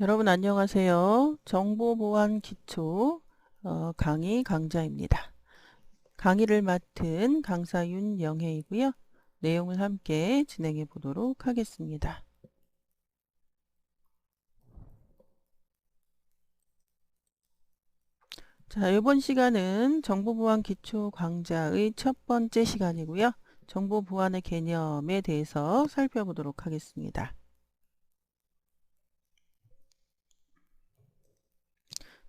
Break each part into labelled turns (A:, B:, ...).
A: 여러분 안녕하세요. 정보보안 기초 강의 강좌입니다. 강의를 맡은 강사 윤영혜이고요. 내용을 함께 진행해 보도록 하겠습니다. 자, 이번 시간은 정보보안 기초 강좌의 첫 번째 시간이고요. 정보보안의 개념에 대해서 살펴보도록 하겠습니다.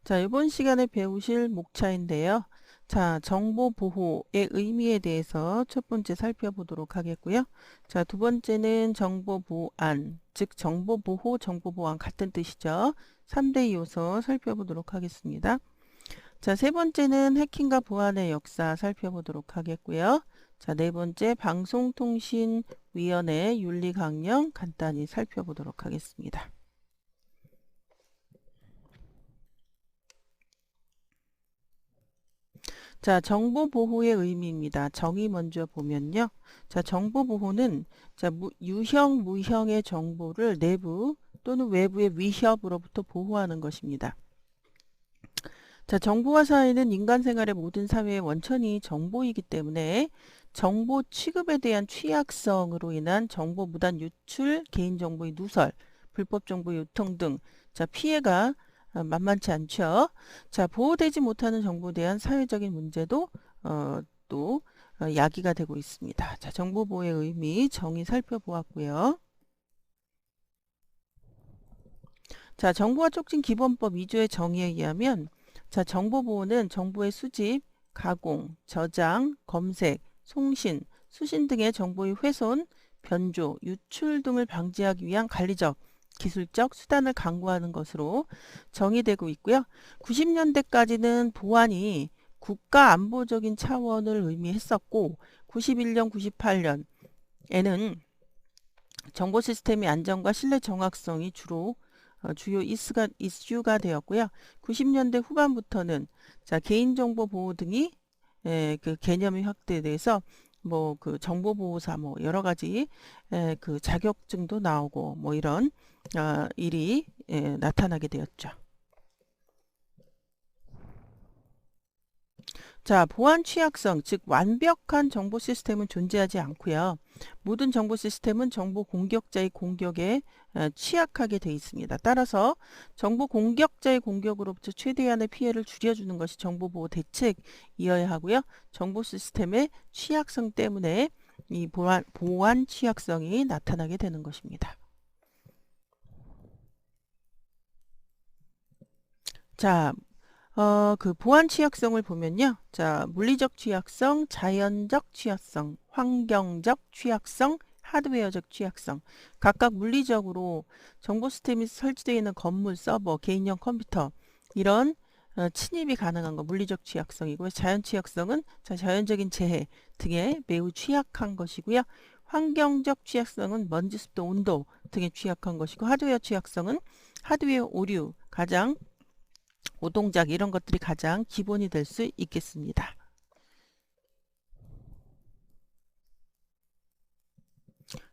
A: 자, 이번 시간에 배우실 목차인데요. 자, 정보보호의 의미에 대해서 첫 번째 살펴보도록 하겠고요. 자, 두 번째는 정보보안, 즉 정보보호, 정보보안 같은 뜻이죠. 3대 요소 살펴보도록 하겠습니다. 자, 세 번째는 해킹과 보안의 역사 살펴보도록 하겠고요. 자, 네 번째 방송통신위원회 윤리강령 간단히 살펴보도록 하겠습니다. 자, 정보보호의 의미입니다. 정의 먼저 보면요. 자, 정보보호는 자, 유형, 무형의 정보를 내부 또는 외부의 위협으로부터 보호하는 것입니다. 자, 정보와 사회는 인간 생활의 모든 사회의 원천이 정보이기 때문에 정보 취급에 대한 취약성으로 인한 정보 무단 유출, 개인정보의 누설, 불법 정보 유통 등 자, 피해가 만만치 않죠. 자, 보호되지 못하는 정보에 대한 사회적인 문제도 또 야기가 되고 있습니다. 자, 정보보호의 의미, 정의 살펴보았고요. 자, 정보화 촉진 기본법 2조의 정의에 의하면 자, 정보보호는 정보의 수집, 가공, 저장, 검색, 송신, 수신 등의 정보의 훼손, 변조, 유출 등을 방지하기 위한 관리적, 기술적 수단을 강구하는 것으로 정의되고 있고요. 90년대까지는 보안이 국가 안보적인 차원을 의미했었고 91년, 98년에는 정보 시스템의 안전과 신뢰 정확성이 주요 이슈가 되었고요. 90년대 후반부터는 자, 개인정보 보호 등이 그 개념이 확대돼서 뭐 그 정보보호사 뭐 여러 가지 그 자격증도 나오고 뭐 이런 일이 나타나게 되었죠. 자, 보안 취약성, 즉 완벽한 정보 시스템은 존재하지 않고요. 모든 정보 시스템은 정보 공격자의 공격에 취약하게 되어 있습니다. 따라서 정보 공격자의 공격으로부터 최대한의 피해를 줄여주는 것이 정보보호 대책이어야 하고요. 정보 시스템의 취약성 때문에 이 보안 취약성이 나타나게 되는 것입니다. 자, 그 보안 취약성을 보면요. 자, 물리적 취약성, 자연적 취약성, 환경적 취약성, 하드웨어적 취약성. 각각 물리적으로 정보 시스템이 설치되어 있는 건물, 서버, 개인용 컴퓨터 이런 침입이 가능한 거 물리적 취약성이고요. 자연 취약성은 자, 자연적인 재해 등에 매우 취약한 것이고요. 환경적 취약성은 먼지, 습도, 온도 등에 취약한 것이고 하드웨어 취약성은 하드웨어 오류, 가장 오동작 이런 것들이 가장 기본이 될 수 있겠습니다.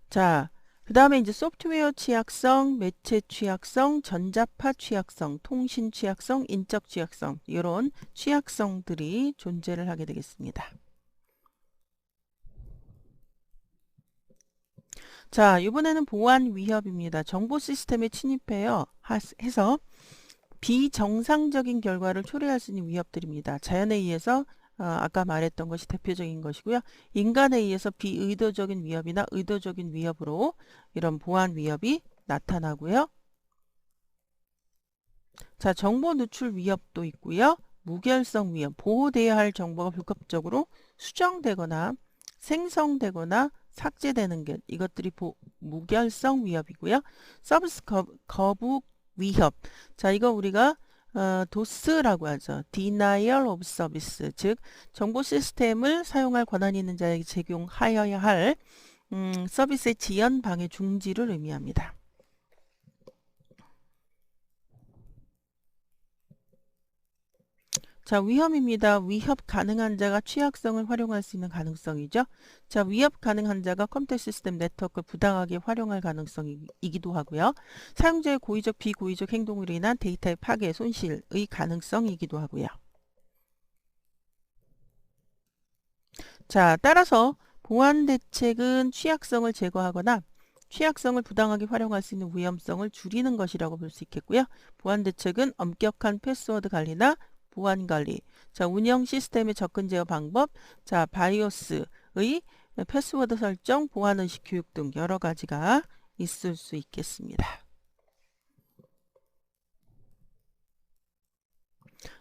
A: 자, 그 다음에 이제 소프트웨어 취약성, 매체 취약성, 전자파 취약성, 통신 취약성, 인적 취약성 이런 취약성들이 존재를 하게 되겠습니다. 자, 이번에는 보안 위협입니다. 정보 시스템에 침입해요. 해서 비정상적인 결과를 초래할 수 있는 위협들입니다. 자연에 의해서 아까 말했던 것이 대표적인 것이고요. 인간에 의해서 비의도적인 위협이나 의도적인 위협으로 이런 보안 위협이 나타나고요. 자, 정보 누출 위협도 있고요. 무결성 위협, 보호돼야 할 정보가 불법적으로 수정되거나 생성되거나 삭제되는 것, 이것들이 무결성 위협이고요. 서비스 거부 위협. 자, 이거 우리가 도스라고 하죠. Denial of Service, 즉 정보 시스템을 사용할 권한이 있는 자에게 제공하여야 할 서비스의 지연, 방해, 중지를 의미합니다. 자, 위험입니다. 위협 가능한 자가 취약성을 활용할 수 있는 가능성이죠. 자, 위협 가능한 자가 컴퓨터 시스템 네트워크를 부당하게 활용할 가능성이기도 하고요. 사용자의 고의적, 비고의적 행동으로 인한 데이터의 파괴, 손실의 가능성이기도 하고요. 자, 따라서 보안 대책은 취약성을 제거하거나 취약성을 부당하게 활용할 수 있는 위험성을 줄이는 것이라고 볼 수 있겠고요. 보안 대책은 엄격한 패스워드 관리나 보안 관리, 자, 운영 시스템의 접근 제어 방법, 자, 바이오스의 패스워드 설정, 보안 의식 교육 등 여러 가지가 있을 수 있겠습니다.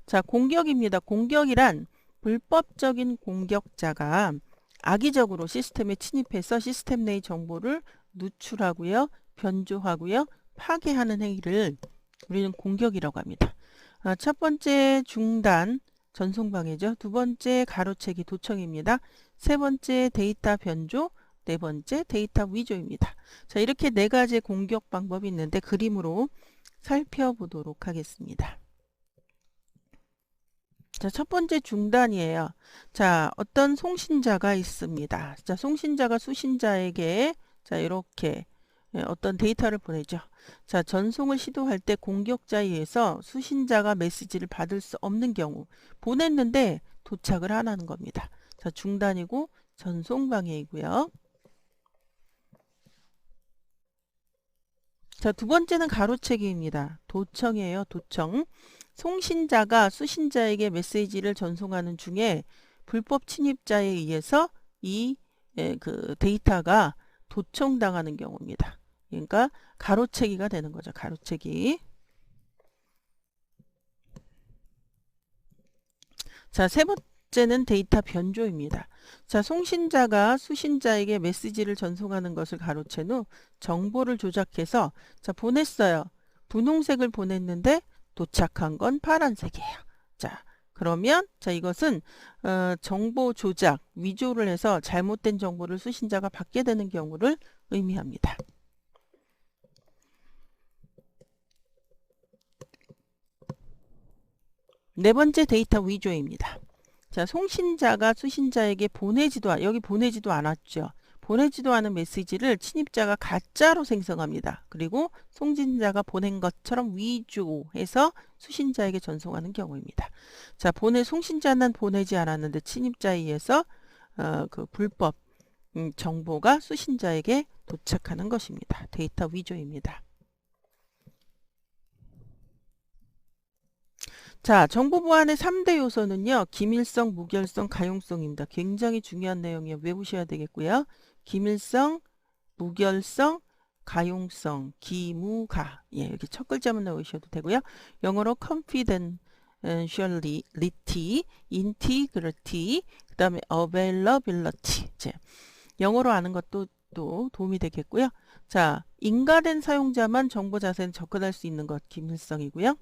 A: 자, 공격입니다. 공격이란 불법적인 공격자가 악의적으로 시스템에 침입해서 시스템 내의 정보를 누출하고요, 변조하고요, 파괴하는 행위를 우리는 공격이라고 합니다. 첫 번째 중단, 전송방해죠. 두 번째 가로채기, 도청입니다. 세 번째 데이터 변조, 네 번째 데이터 위조입니다. 자, 이렇게 네 가지의 공격 방법이 있는데 그림으로 살펴보도록 하겠습니다. 자, 첫 번째 중단이에요. 자, 어떤 송신자가 있습니다. 자, 송신자가 수신자에게 자, 이렇게 어떤 데이터를 보내죠. 자, 전송을 시도할 때 공격자에 의해서 수신자가 메시지를 받을 수 없는 경우 보냈는데 도착을 안 하는 겁니다. 자, 중단이고 전송 방해이고요. 자, 두 번째는 가로채기입니다. 도청이에요. 도청. 송신자가 수신자에게 메시지를 전송하는 중에 불법 침입자에 의해서 이 데이터가 도청당하는 경우입니다. 그러니까 가로채기가 되는 거죠. 가로채기. 자, 세 번째는 데이터 변조입니다. 자, 송신자가 수신자에게 메시지를 전송하는 것을 가로챈 후 정보를 조작해서 자, 보냈어요. 분홍색을 보냈는데 도착한 건 파란색이에요. 자, 그러면 자, 이것은 정보 조작, 위조를 해서 잘못된 정보를 수신자가 받게 되는 경우를 의미합니다. 네 번째 데이터 위조입니다. 자, 송신자가 수신자에게 여기 보내지도 않았죠. 보내지도 않은 메시지를 침입자가 가짜로 생성합니다. 그리고 송신자가 보낸 것처럼 위조해서 수신자에게 전송하는 경우입니다. 자, 송신자는 보내지 않았는데 침입자에 의해서 그 불법 정보가 수신자에게 도착하는 것입니다. 데이터 위조입니다. 자, 정보 보안의 3대 요소는요. 기밀성, 무결성, 가용성입니다. 굉장히 중요한 내용이에요. 외우셔야 되겠고요. 기밀성, 무결성, 가용성, 기무가. 예, 이렇게 첫 글자만 넣으셔도 되고요. 영어로 confidentiality, integrity, 그 다음에 availability. 이제 영어로 아는 것도 또 도움이 되겠고요. 자, 인가된 사용자만 정보 자세에 접근할 수 있는 것, 기밀성이고요.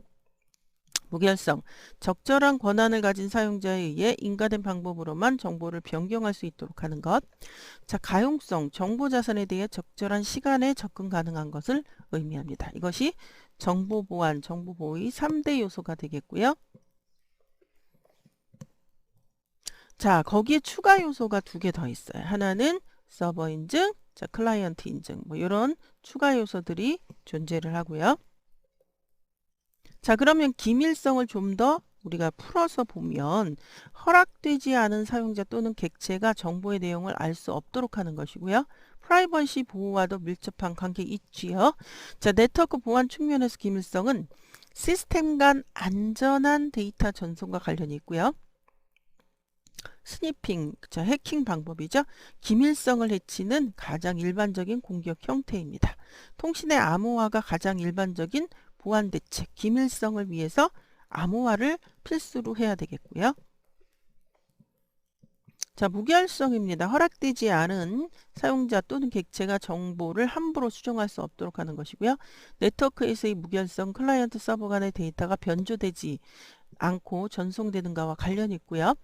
A: 무결성, 적절한 권한을 가진 사용자에 의해 인가된 방법으로만 정보를 변경할 수 있도록 하는 것. 자, 가용성, 정보 자산에 대해 적절한 시간에 접근 가능한 것을 의미합니다. 이것이 정보 보안, 정보 보호의 3대 요소가 되겠고요. 자, 거기에 추가 요소가 2개 더 있어요. 하나는 서버 인증, 자, 클라이언트 인증, 뭐 이런 추가 요소들이 존재를 하고요. 자, 그러면 기밀성을 좀 더 우리가 풀어서 보면 허락되지 않은 사용자 또는 객체가 정보의 내용을 알 수 없도록 하는 것이고요. 프라이버시 보호와도 밀접한 관계 있지요. 자, 네트워크 보안 측면에서 기밀성은 시스템 간 안전한 데이터 전송과 관련이 있고요. 스니핑, 자, 해킹 방법이죠. 기밀성을 해치는 가장 일반적인 공격 형태입니다. 통신의 암호화가 가장 일반적인 보안 대책, 기밀성을 위해서 암호화를 필수로 해야 되겠고요. 자, 무결성입니다. 허락되지 않은 사용자 또는 객체가 정보를 함부로 수정할 수 없도록 하는 것이고요. 네트워크에서의 무결성, 클라이언트 서버 간의 데이터가 변조되지 않고 전송되는가와 관련이 있고요.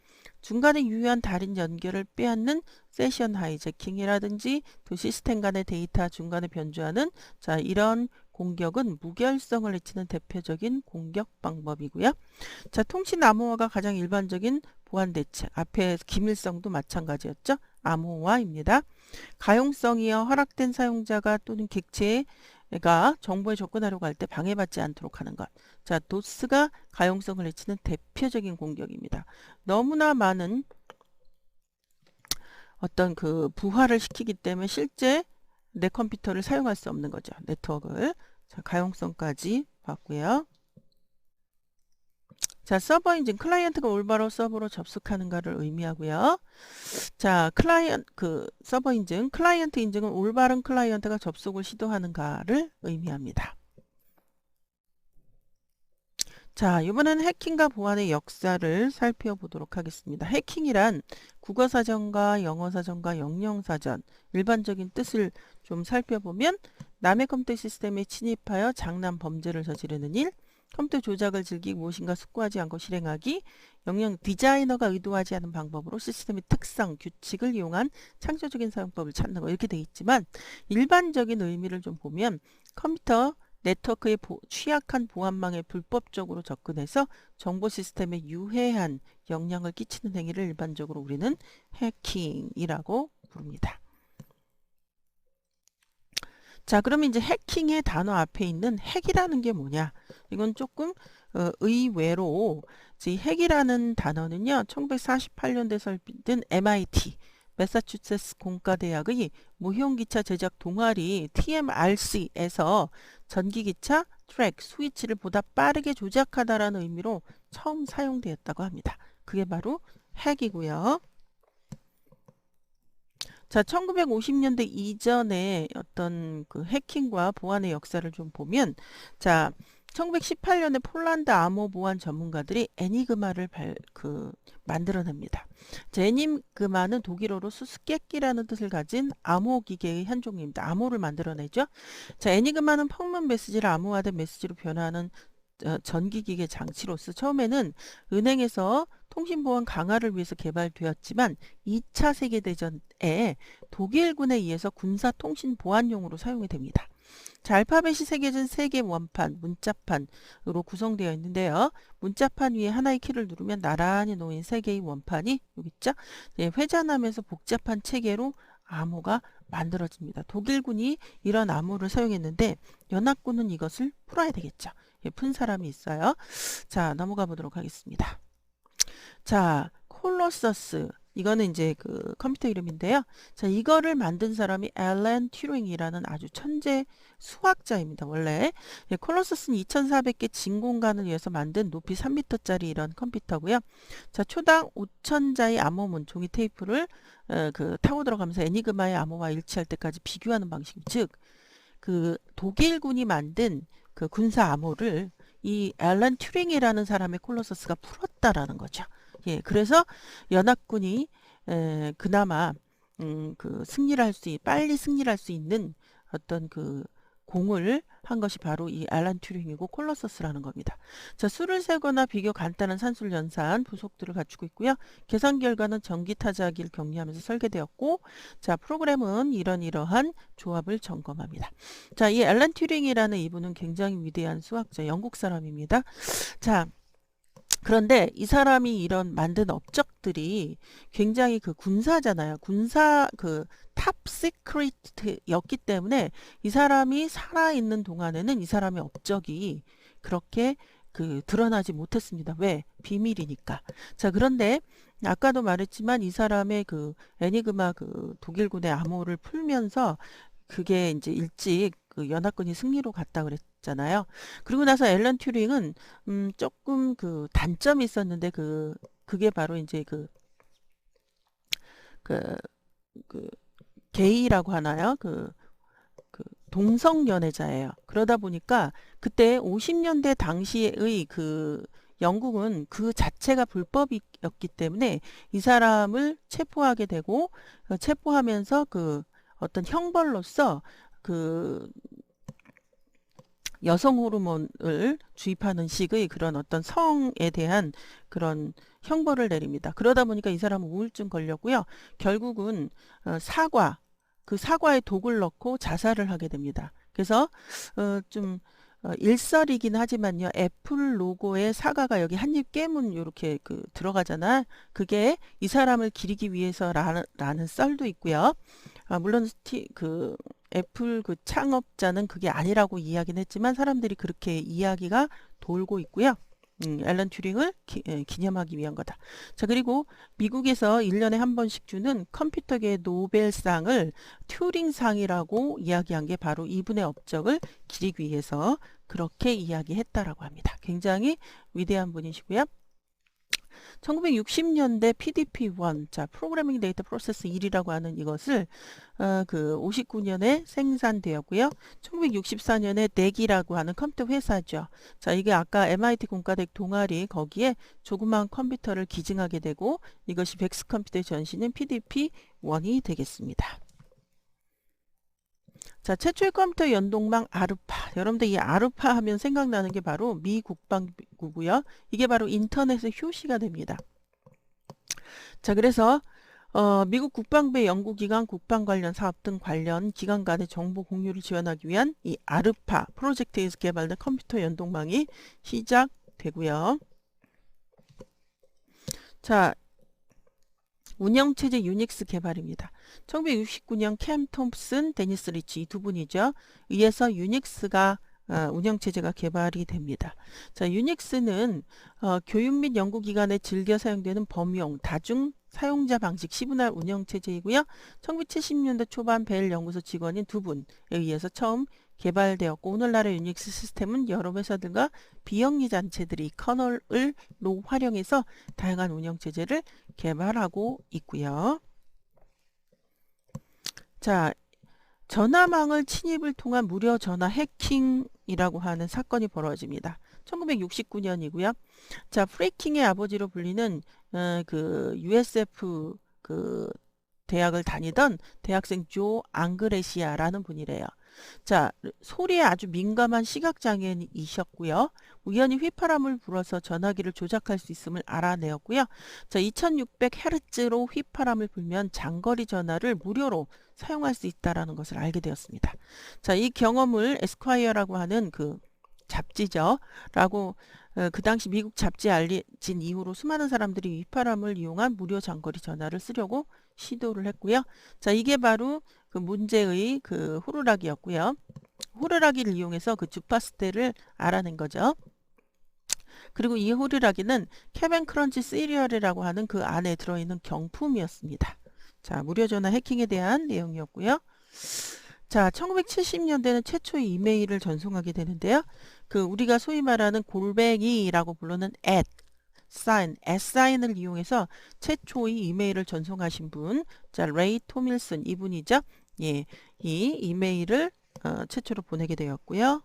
A: 중간에 유효한 다른 연결을 빼앗는 세션 하이제킹이라든지 두 시스템 간의 데이터 중간에 변조하는 자 이런 공격은 무결성을 해치는 대표적인 공격 방법이고요. 자, 통신 암호화가 가장 일반적인 보안 대책. 앞에 기밀성도 마찬가지였죠. 암호화입니다. 가용성이요. 허락된 사용자가 또는 객체가 정보에 접근하려고 할 때 방해받지 않도록 하는 것. 자, 도스가 가용성을 해치는 대표적인 공격입니다. 너무나 많은 어떤 그 부하를 시키기 때문에 실제 내 컴퓨터를 사용할 수 없는 거죠. 네트워크를. 자, 가용성까지 봤고요. 자, 서버 인증, 클라이언트가 올바로 서버로 접속하는가를 의미하고요. 자, 서버 인증, 클라이언트 인증은 올바른 클라이언트가 접속을 시도하는가를 의미합니다. 자, 이번에는 해킹과 보안의 역사를 살펴보도록 하겠습니다. 해킹이란 국어사전과 영어사전과 영영사전, 일반적인 뜻을 좀 살펴보면 남의 컴퓨터 시스템에 침입하여 장난 범죄를 저지르는 일, 컴퓨터 조작을 즐기고 무엇인가 숙고하지 않고 실행하기, 영영 디자이너가 의도하지 않은 방법으로 시스템의 특성, 규칙을 이용한 창조적인 사용법을 찾는 거 이렇게 돼 있지만 일반적인 의미를 좀 보면 컴퓨터 네트워크의 취약한 보안망에 불법적으로 접근해서 정보 시스템에 유해한 영향을 끼치는 행위를 일반적으로 우리는 해킹이라고 부릅니다. 자, 그러면 이제 해킹의 단어 앞에 있는 핵이라는 게 뭐냐? 이건 조금 의외로 이 핵이라는 단어는요. 1948년도에 설립된 MIT 매사추세츠 공과대학의 무용기차 제작 동아리 TMRC에서 전기기차 트랙 스위치를 보다 빠르게 조작하다라는 의미로 처음 사용되었다고 합니다. 그게 바로 핵이고요. 자, 1950년대 이전에 어떤 그 해킹과 보안의 역사를 좀 보면, 자, 1918년에 폴란드 암호 보안 전문가들이 애니그마를 만들어냅니다. 자, 애니그마는 독일어로 수수께끼라는 뜻을 가진 암호 기계의 한 종류입니다. 암호를 만들어내죠. 자, 애니그마는 평문 메시지를 암호화된 메시지로 변화하는 전기기계 장치로서 처음에는 은행에서 통신보안 강화를 위해서 개발되었지만 2차 세계대전에 독일군에 의해서 군사통신보안용으로 사용이 됩니다. 자, 알파벳이 새겨진 3개 원판, 문자판으로 구성되어 있는데요. 문자판 위에 하나의 키를 누르면 나란히 놓인 3개의 원판이 여기 있죠? 예, 회전하면서 복잡한 체계로 암호가 만들어집니다. 독일군이 이런 암호를 사용했는데 연합군은 이것을 풀어야 되겠죠. 예, 푼 사람이 있어요. 자, 넘어가 보도록 하겠습니다. 자, 콜로서스. 이거는 이제 그 컴퓨터 이름인데요. 자, 이거를 만든 사람이 앨런 튜링이라는 아주 천재 수학자입니다. 원래 예, 콜로서스는 2400개 진공관을 위해서 만든 높이 3m짜리 이런 컴퓨터고요. 자, 초당 5000자의 암호문 종이 테이프를 타고 들어가면서 애니그마의 암호와 일치할 때까지 비교하는 방식. 즉, 그 독일군이 만든 그 군사 암호를 이 앨런 튜링이라는 사람의 콜로서스가 풀었다라는 거죠. 예, 그래서 연합군이 그나마 빨리 승리를 할 수 있는 어떤 그 공을 한 것이 바로 이 앨런 튜링이고 콜로서스라는 겁니다. 자, 수를 세거나 비교 간단한 산술 연산 부속들을 갖추고 있고요. 계산 결과는 전기 타자기를 격리하면서 설계되었고, 자, 프로그램은 이러한 조합을 점검합니다. 자, 이 앨런 튜링이라는 이분은 굉장히 위대한 수학자, 영국 사람입니다. 자, 그런데 이 사람이 이런 만든 업적들이 굉장히 그 군사잖아요. 군사 탑 시크릿였기 때문에 이 사람이 살아있는 동안에는 이 사람의 업적이 그렇게 드러나지 못했습니다. 왜? 비밀이니까. 자, 그런데 아까도 말했지만 이 사람의 애니그마 독일군의 암호를 풀면서 그게 이제 일찍 연합군이 승리로 갔다 그랬잖아요. 그리고 나서 앨런 튜링은 조금 단점이 있었는데 그게 바로 이제 게이라고 하나요? 동성 연애자예요. 그러다 보니까 그때 50년대 당시의 영국은 그 자체가 불법이었기 때문에 이 사람을 체포하게 되고 체포하면서 어떤 형벌로서 여성 호르몬을 주입하는 식의 그런 어떤 성에 대한 그런 형벌을 내립니다. 그러다 보니까 이 사람은 우울증 걸렸고요. 결국은 그 사과에 독을 넣고 자살을 하게 됩니다. 그래서 좀 일설이긴 하지만요. 애플 로고에 사과가 여기 한 입 깨문 이렇게 그 들어가잖아. 그게 이 사람을 기리기 위해서라는 썰도 있고요. 물론 애플 그 창업자는 그게 아니라고 이야기는 했지만 사람들이 그렇게 이야기가 돌고 있고요. 앨런 튜링을 기념하기 위한 거다. 자, 그리고 미국에서 1년에 한 번씩 주는 컴퓨터계의 노벨상을 튜링상이라고 이야기한 게 바로 이분의 업적을 기리기 위해서 그렇게 이야기했다라고 합니다. 굉장히 위대한 분이시고요. 1960년대 PDP-1, 자, 프로그래밍 데이터 프로세스 1이라고 하는 이것을 그 59년에 생산되었고요. 1964년에 덱이라고 하는 컴퓨터 회사죠. 자, 이게 아까 MIT 공과대 동아리 거기에 조그마한 컴퓨터를 기증하게 되고 이것이 백스 컴퓨터의 전신인 PDP-1이 되겠습니다. 자, 최초의 컴퓨터 연동망 아르파. 여러분들 이 아르파 하면 생각나는 게 바로 미 국방부고요. 이게 바로 인터넷의 효시가 됩니다. 자, 그래서 미국 국방부의 연구기관, 국방 관련 사업 등 관련 기관 간의 정보 공유를 지원하기 위한 이 아르파 프로젝트에서 개발된 컴퓨터 연동망이 시작되고요. 자, 운영체제 유닉스 개발입니다. 1969년 캠 톰슨, 데니스 리치 이 두 분이죠. 의해서 유닉스가 운영체제가 개발이 됩니다. 자, 유닉스는 교육 및 연구기관에 즐겨 사용되는 범용, 다중 사용자 방식 시분할 운영체제이고요. 1970년대 초반 벨 연구소 직원인 두 분에 의해서 처음 개발되었고 오늘날의 유닉스 시스템은 여러 회사들과 비영리 단체들이 커널을 활용해서 다양한 운영체제를 개발하고 있고요. 자, 전화망을 침입을 통한 무료 전화 해킹이라고 하는 사건이 벌어집니다. 1969년이고요. 자, 프레이킹의 아버지로 불리는 그 USF 그 대학을 다니던 대학생 조 앙그레시아라는 분이래요. 자, 소리에 아주 민감한 시각장애인이셨고요. 우연히 휘파람을 불어서 전화기를 조작할 수 있음을 알아내었고요. 자, 2600Hz로 휘파람을 불면 장거리 전화를 무료로 사용할 수 있다는 것을 알게 되었습니다. 자, 이 경험을 에스콰이어라고 하는 그 잡지죠. 라고 그 당시 미국 잡지에 알려진 이후로 수많은 사람들이 휘파람을 이용한 무료 장거리 전화를 쓰려고 시도를 했고요. 자, 이게 바로 그 문제의 그 호루라기였고요. 호루라기를 이용해서 그 주파수대를 알아낸 거죠. 그리고 이 호루라기는 캐벤 크런치 시리얼이라고 하는 그 안에 들어있는 경품이었습니다. 자, 무료 전화 해킹에 대한 내용이었고요. 자, 1970년대는 최초의 이메일을 전송하게 되는데요. 그 우리가 소위 말하는 골뱅이라고 부르는 @사인을 이용해서 최초의 이메일을 전송하신 분, 자, 레이 토밀슨 이분이죠. 예, 이 이메일을 최초로 보내게 되었고요.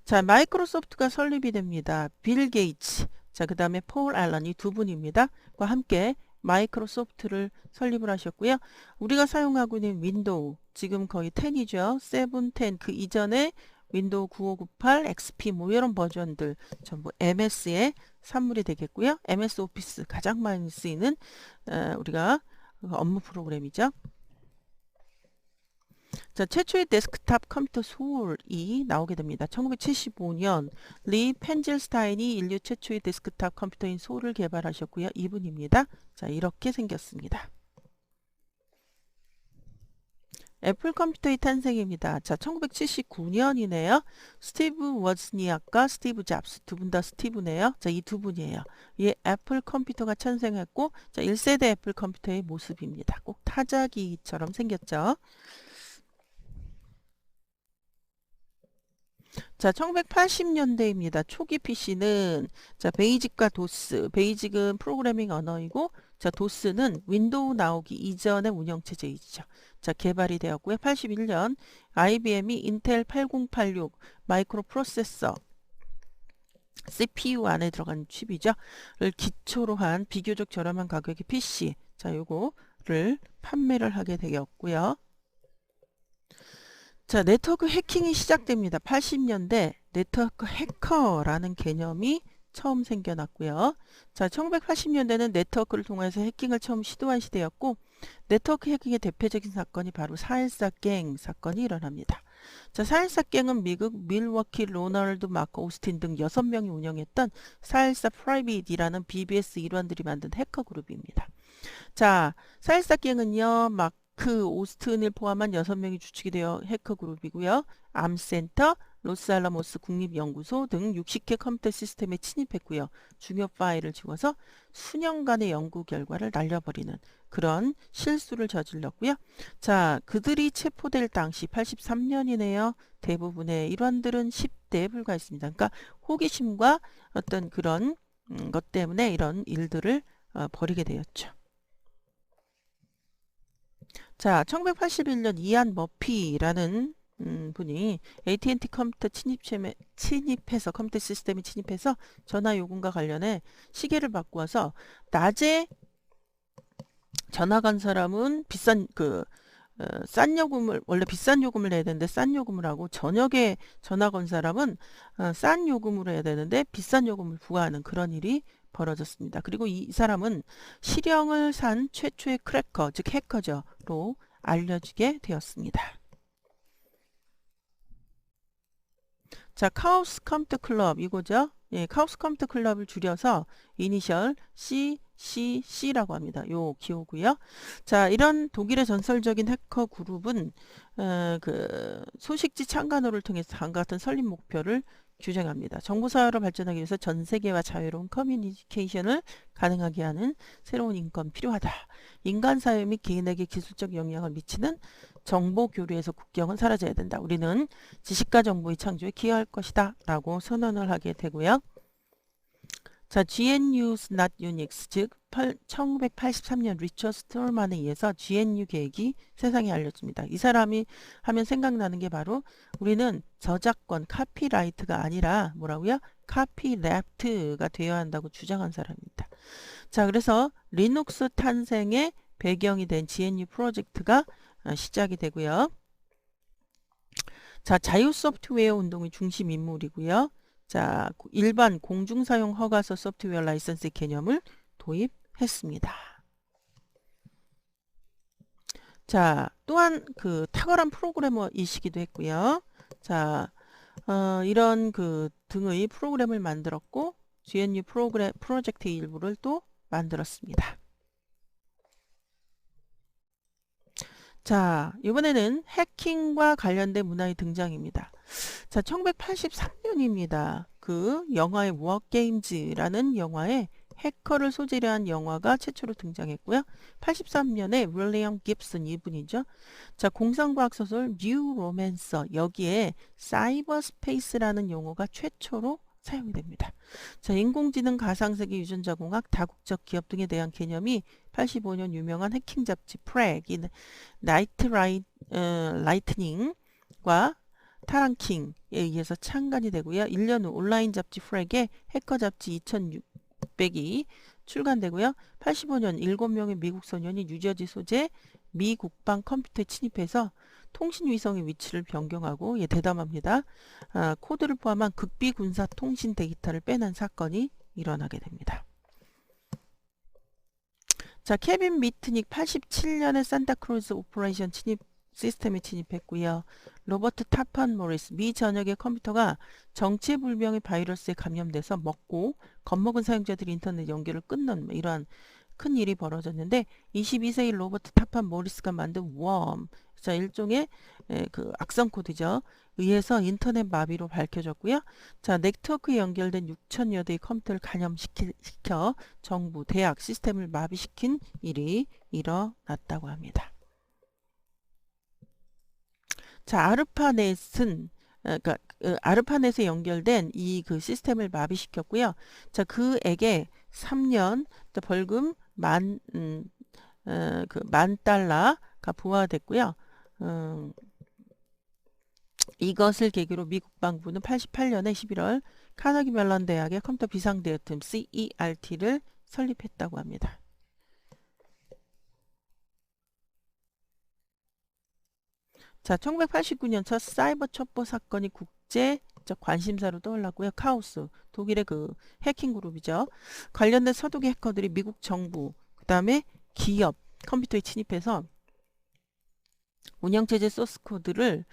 A: 자, 마이크로소프트가 설립이 됩니다. 빌 게이츠, 자, 그 다음에 폴 앨런 이 두 분입니다. 과 함께 마이크로소프트를 설립을 하셨고요. 우리가 사용하고 있는 윈도우, 지금 거의 10이죠. 7, 10, 그 이전에 윈도우 9598, XP 뭐 이런 버전들 전부 MS의 산물이 되겠고요. MS 오피스 가장 많이 쓰이는 우리가 업무 프로그램이죠. 자, 최초의 데스크탑 컴퓨터 소울이 나오게 됩니다. 1975년 리 펜젤스타인이 인류 최초의 데스크탑 컴퓨터인 소울을 개발하셨고요. 이분입니다. 자, 이렇게 생겼습니다. 애플 컴퓨터의 탄생입니다. 자, 1979년이네요. 스티브 워즈니악과 스티브 잡스 두 분 다 스티브네요. 자, 이 두 분이에요. 이 애플 컴퓨터가 탄생했고, 자, 1세대 애플 컴퓨터의 모습입니다. 꼭 타자기처럼 생겼죠. 자, 1980년대입니다. 초기 PC는 자, 베이직과 도스. 베이직은 프로그래밍 언어이고 자, 도스는 윈도우 나오기 이전의 운영체제이죠. 자, 개발이 되었고요. 81년 IBM이 인텔 8086 마이크로 프로세서 CPU 안에 들어간 칩이죠. 를 기초로 한 비교적 저렴한 가격의 PC. 자, 요거를 판매를 하게 되었고요. 자, 네트워크 해킹이 시작됩니다. 80년대 네트워크 해커라는 개념이 처음 생겨났고요. 자, 1980년대는 네트워크를 통해서 해킹을 처음 시도한 시대였고, 네트워크 해킹의 대표적인 사건이 바로 4.14갱 사건이 일어납니다. 자, 4.14갱은 미국 밀워키, 로널드 마크 오스틴 등 6명이 운영했던 4.14 프라이빗이라는 BBS 일원들이 만든 해커 그룹입니다. 자, 4.14갱은요, 마크 오스틴을 포함한 6명이 주축이 되어 해커 그룹이고요. 암센터, 로스알라모스 국립연구소 등 60개 컴퓨터 시스템에 침입했고요. 중요 파일을 지워서 수년간의 연구 결과를 날려버리는 그런 실수를 저질렀고요. 자, 그들이 체포될 당시 83년이네요. 대부분의 일원들은 10대에 불과했습니다. 그러니까 호기심과 어떤 그런 것 때문에 이런 일들을 벌이게 되었죠. 자, 1981년 이안 머피라는 분이 AT&T 컴퓨터 침입해서 컴퓨터 시스템에 침입해서 전화 요금과 관련해 시계를 바꾸어서 낮에 전화 간 사람은 싼 요금을 원래 비싼 요금을 내야 되는데 싼 요금을 하고 저녁에 전화 건 사람은 싼 요금으로 해야 되는데 비싼 요금을 부과하는 그런 일이 벌어졌습니다. 그리고 이 사람은 실형을 산 최초의 크래커 즉 해커저로 알려지게 되었습니다. 자, 카오스 컴퓨터 클럽 이거죠. 예, 카오스 컴퓨터 클럽을 줄여서 이니셜 CCC라고 합니다. 요 기호고요. 자, 이런 독일의 전설적인 해커 그룹은 그 소식지 창간호를 통해서 다음과 같은 설립 목표를 규정합니다. 정보사회로 발전하기 위해서 전 세계와 자유로운 커뮤니케이션을 가능하게 하는 새로운 인권 필요하다. 인간 사회 및 개인에게 기술적 영향을 미치는 정보 교류에서 국경은 사라져야 된다. 우리는 지식과 정보의 창조에 기여할 것이다. 라고 선언을 하게 되고요. 자, GNU's Not Unix, 즉 1983년 리처드 스톨만에 의해서 GNU 계획이 세상에 알려집니다. 이 사람이 하면 생각나는 게 바로 우리는 저작권, 카피라이트가 아니라 뭐라고요? 카피랩트가 되어야 한다고 주장한 사람입니다. 자, 그래서 리눅스 탄생의 배경이 된 GNU 프로젝트가 시작이 되고요. 자, 자유 소프트웨어 운동의 중심 인물이고요. 자, 일반 공중사용 허가서 소프트웨어 라이선스 개념을 도입했습니다. 자, 또한 그 탁월한 프로그래머이시기도 했고요. 자, 이런 그 등의 프로그램을 만들었고 GNU 프로젝트의 일부를 또 만들었습니다. 자, 이번에는 해킹과 관련된 문화의 등장입니다. 자, 1983년입니다. 그 영화의 워게임즈라는 영화에 해커를 소재로 한 영화가 최초로 등장했고요. 83년에 윌리엄 깁슨 이분이죠. 자, 공상과학 소설 뉴 로맨서 여기에 사이버 스페이스라는 용어가 최초로 사용이 됩니다. 자, 인공지능, 가상세계, 유전자 공학, 다국적 기업 등에 대한 개념이 85년 유명한 해킹 잡지 프렉이 라이트닝과 타란킹에 의해서 창간이 되고요. 1년 후 온라인 잡지 프렉의 해커 잡지 2600이 출간되고요. 85년 7명의 미국 소년이 뉴저지 소재 미 국방 컴퓨터에 침입해서 통신 위성의 위치를 변경하고 대담합니다. 코드를 포함한 극비 군사 통신 데이터를 빼낸 사건이 일어나게 됩니다. 자, 케빈 미트닉 87년에 산타크루즈 오퍼레이션 시스템에 침입했고요. 로버트 타판 모리스 미 전역의 컴퓨터가 정체불명의 바이러스에 감염돼서 겁먹은 사용자들이 인터넷 연결을 끊는 이러한 큰 일이 벌어졌는데 22세기 로버트 타판 모리스가 만든 웜, 자, 일종의 그 악성 코드죠. 의해서 인터넷 마비로 밝혀졌고요. 자, 네트워크에 연결된 6천여 대의 컴퓨터를 감염시켜 정부, 대학 시스템을 마비시킨 일이 일어났다고 합니다. 자, 아르파넷은 그러니까 아르파넷에 연결된 이 그 시스템을 마비시켰고요. 자, 그에게 3년 벌금 만 $10,000가 부과됐고요. 이것을 계기로 미 국방부는 88년에 11월 카너기 멜론 대학의 컴퓨터 비상대응팀 CERT를 설립했다고 합니다. 자, 1989년 첫 사이버 첩보 사건이 국제적 관심사로 떠올랐고요. 카오스, 독일의 그 해킹 그룹이죠. 관련된 서독의 해커들이 미국 정부, 그 다음에 기업 컴퓨터에 침입해서 운영체제 소스 코드를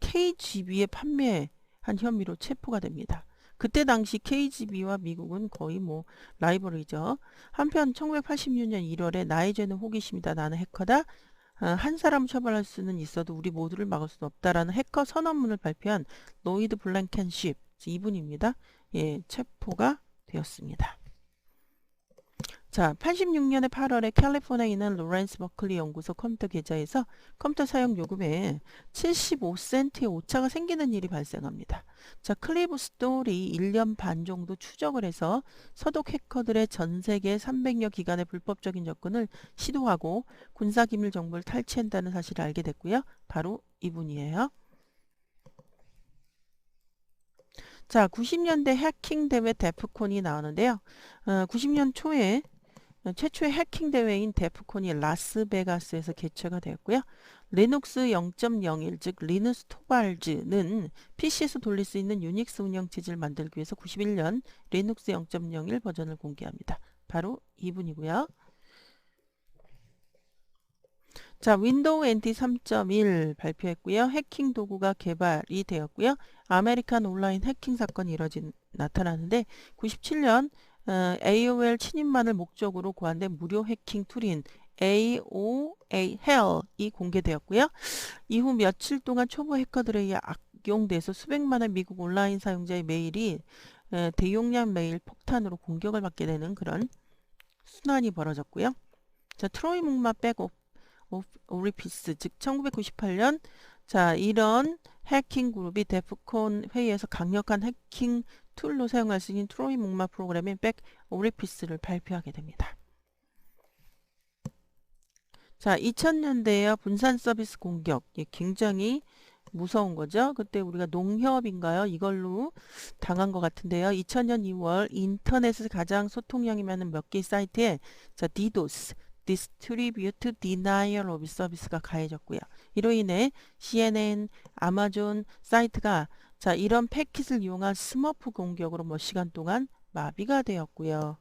A: KGB에 판매한 혐의로 체포가 됩니다. 그때 당시 KGB와 미국은 거의 뭐 라이벌이죠. 한편 1986년 1월에 나의 죄는 호기심이다. 나는 해커다. 한 사람을 처벌할 수는 있어도 우리 모두를 막을 수는 없다라는 해커 선언문을 발표한 로이드 블랭켄쉽 이분입니다. 예, 체포가 되었습니다. 자, 86년에 8월에 캘리포니아에 있는 로렌스 버클리 연구소 컴퓨터 계좌에서 컴퓨터 사용 요금에 75센트의 오차가 생기는 일이 발생합니다. 자, 클리브 스토리 1년 반 정도 추적을 해서 서독 해커들의 전 세계 300여 기관의 불법적인 접근을 시도하고 군사기밀 정보를 탈취한다는 사실을 알게 됐고요. 바로 이분이에요. 자, 90년대 해킹 대회 데프콘이 나오는데요. 90년 초에 최초의 해킹 대회인 데프콘이 라스베가스에서 개최가 되었고요. 리눅스 0.01, 즉 리누스 토발즈는 PC에서 돌릴 수 있는 유닉스 운영체제를 만들기 위해서 91년 리눅스 0.01 버전을 공개합니다. 바로 이분이고요. 자, 윈도우 NT 3.1 발표했고요. 해킹 도구가 개발이 되었고요. 아메리칸 온라인 해킹 사건이 나타나는데 97년 AOL 침입만을 목적으로 고안된 무료 해킹 툴인 AOA Hell이 공개되었고요. 이후 며칠 동안 초보 해커들에 의해 악용돼서 수백만의 미국 온라인 사용자의 메일이 대용량 메일 폭탄으로 공격을 받게 되는 그런 순환이 벌어졌고요. 자, 트로이 묵마 백업 오리피스, 즉 1998년 자, 이런 해킹 그룹이 데프콘 회의에서 강력한 해킹 툴로 사용할 수 있는 트로이 묵마 프로그램인 백 오리피스를 발표하게 됩니다. 자, 2000년대에 분산 서비스 공격, 굉장히 무서운 거죠. 그때 우리가 농협인가요? 이걸로 당한 것 같은데요. 2000년 2월 인터넷에서 가장 소통량이 많은 몇 개의 사이트에 자, 디도스, Distribute Denial of Service가 가해졌고요. 이로 인해 CNN, 아마존 사이트가 자, 이런 패킷을 이용한 스머프 공격으로 몇 시간 동안 마비가 되었고요.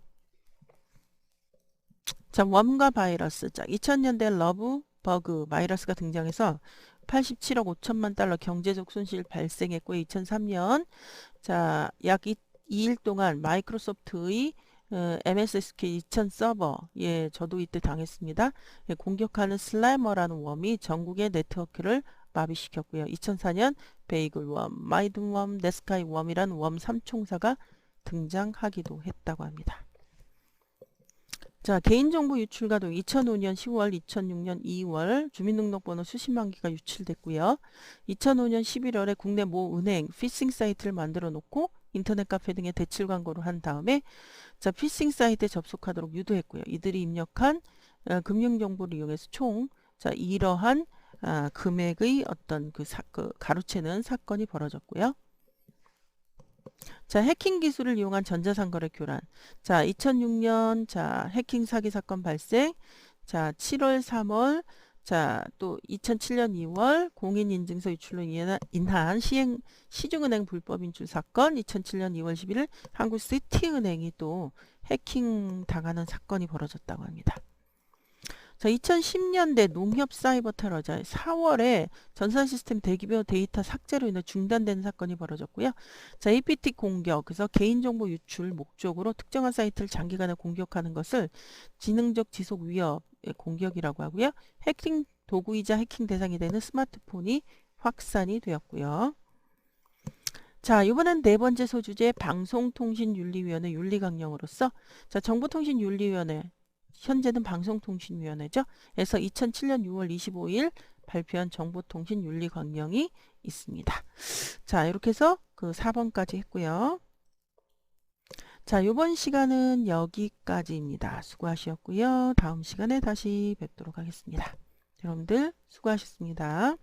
A: 자, 웜과 바이러스. 자, 2000년대 러브 버그 바이러스가 등장해서 87억 5천만 달러 경제적 손실 발생했고 2003년 자, 약 2일 동안 마이크로소프트의 MSSK 2000 서버, 예, 저도 이때 당했습니다. 예, 공격하는 슬래머라는 웜이 전국의 네트워크를 마비시켰고요. 2004년 베이글웜, 마이든웜, 네스카이웜이란 웜 3총사가 등장하기도 했다고 합니다. 자, 개인정보 유출과도 2005년 10월, 2006년 2월 주민등록번호 수십만 개가 유출됐고요. 2005년 11월에 국내 모 은행 피싱 사이트를 만들어 놓고 인터넷 카페 등에 대출 광고를 한 다음에 자, 피싱 사이트에 접속하도록 유도했고요. 이들이 입력한 금융정보를 이용해서 총 자, 이러한 금액의 어떤 그 가로채는 사건이 벌어졌고요. 자, 해킹 기술을 이용한 전자상거래 교란. 자, 2006년 자, 해킹 사기 사건 발생. 자, 7월, 3월. 자, 또 2007년 2월 공인인증서 유출로 인한 시중은행 불법 인출 사건. 2007년 2월 11일 한국시티은행이 또 해킹 당하는 사건이 벌어졌다고 합니다. 자, 2010년대 농협 사이버 테러자 4월에 전산 시스템 대기표 데이터 삭제로 인해 중단되는 사건이 벌어졌고요. 자, APT 공격, 그래서 개인정보 유출 목적으로 특정한 사이트를 장기간에 공격하는 것을 지능적 지속 위협 공격이라고 하고요. 해킹 도구이자 해킹 대상이 되는 스마트폰이 확산이 되었고요. 자, 이번엔 네 번째 소주제 방송통신윤리위원회 윤리강령으로서 자, 정보통신윤리위원회 현재는 방송통신위원회죠. 에서 2007년 6월 25일 발표한 정보통신윤리강령이 있습니다. 자, 이렇게 해서 그 4번까지 했고요. 자, 이번 시간은 여기까지입니다. 수고하셨고요. 다음 시간에 다시 뵙도록 하겠습니다. 여러분들 수고하셨습니다.